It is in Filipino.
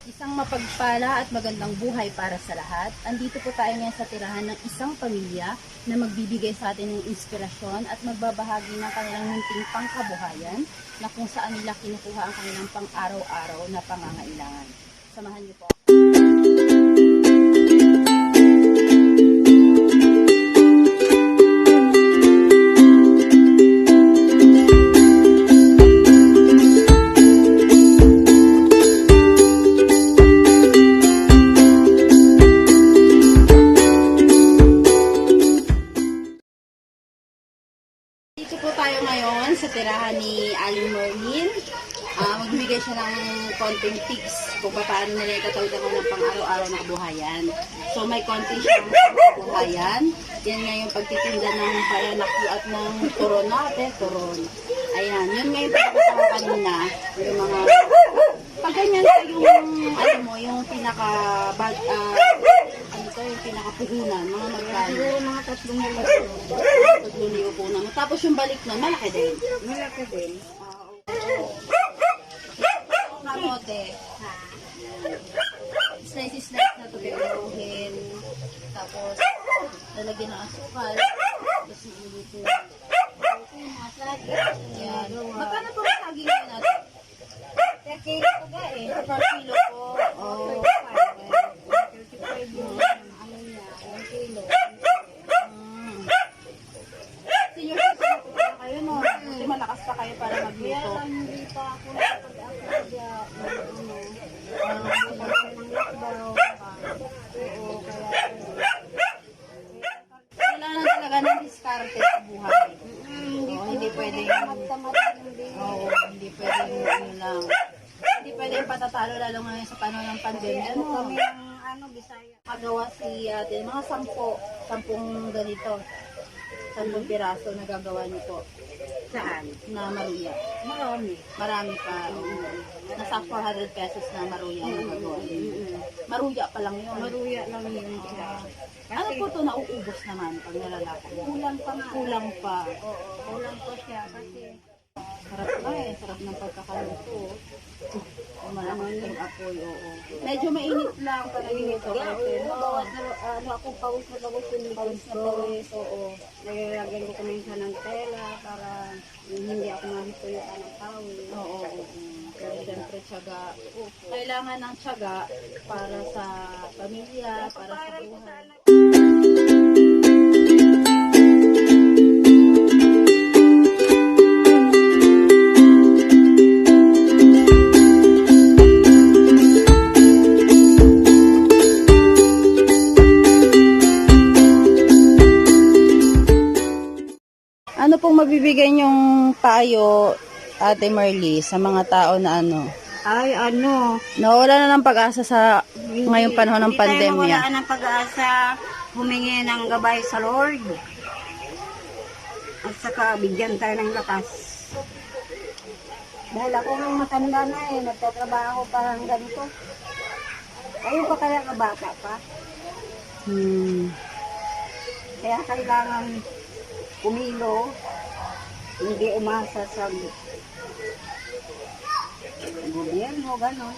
Isang mapagpala at magandang buhay para sa lahat. Andito po tayo ngayon sa tirahan ng isang pamilya na magbibigay sa atin ng inspirasyon at magbabahagi ng kanilang munting pangkabuhayan na kung saan nila kinukuha ang kanilang pang-araw-araw na pangangailangan. Samahan niyo po. Dito po tayo ngayon sa tirahan ni Aling Merlin. Magbibigay siya ng konting tips kung paano nila ikatawid ako ng pang-araw-araw na kabuhayan. So may konti siyang kabuhayan. Yan nga yung pagtitinda ng bayanaki at ng turon natin. Turon. Ayan. Yun nga yung pagkakatawa kanina. Yung mga... Pag ganyan yung, ano mo, yung pinaka-bag... yung pinakapuhunan, mga magkano. Siguro mga 3,000 po naman. Tapos yung balik na, malaki din. Malaki din. Kamote. Slice na ito pinuhin. Tapos, lalagyan ng asukal. Tapos niluluto. Yan. Magkano po ang saging na natin? 10 kilo ko ga eh. Per kilo po. Oh. 35 yung ano niya, 1 kilo. Senior citizen po pala kayo, no? Kasi malakas pa kayo para Kaya magluto. lang hindi pa ako nakapag-akadya ng lockdown. Oo, kaya Kailangan talaga ng diskarte sa buhay. Hindi pwedeng tamad din. Oo, hindi pwedeng ano lang. Hindi pwedeng patatalo lalo ngayon sa panahon ng pandemya. Ano kami ng ano, Bisaya. Magawa si ate, mga 10 ganito. 10 piraso na gagawa niyo po. Saan? Na maruya. Marami. Marami pa. Nasa 400 pesos na maruya na gagawa niyo. Maruya pa lang yun. Maruya lang yung isa. Ano po ito nauubos naman pag nalalaki? Kulang pa nga. Kulang pa. Oo, kulang pa siya kasi Sarap na eh. Sarap ng pagkakaluto. Malakas yung apoy, oo. Medyo mainit lang para ito. bawas na ano ako pawis na pawis oo. Nilagyan ko minsan ng tela para hindi ako mahituyuan ng pawis. Oo. Pero siyempre tiyaga. Kailangan ng tiyaga para sa pamilya, para sa buhay. Ano pong mabibigay niyong payo, Ate Marley, sa mga tao na ano? Ay, ano, Nawala na ng pag-asa sa ngayong panahon ng hindi tayo pandemya. mawalaan ng pag-asa, humingi ng gabay sa Lord. At saka bigyan tayo ng lakas. Dahil ako nang matanda na eh, nagtatrabaho parang ganito. Ayun pa kaya kabata pa. Kaya kailangan kumilo, hindi umasa sa gobyerno, gano'n.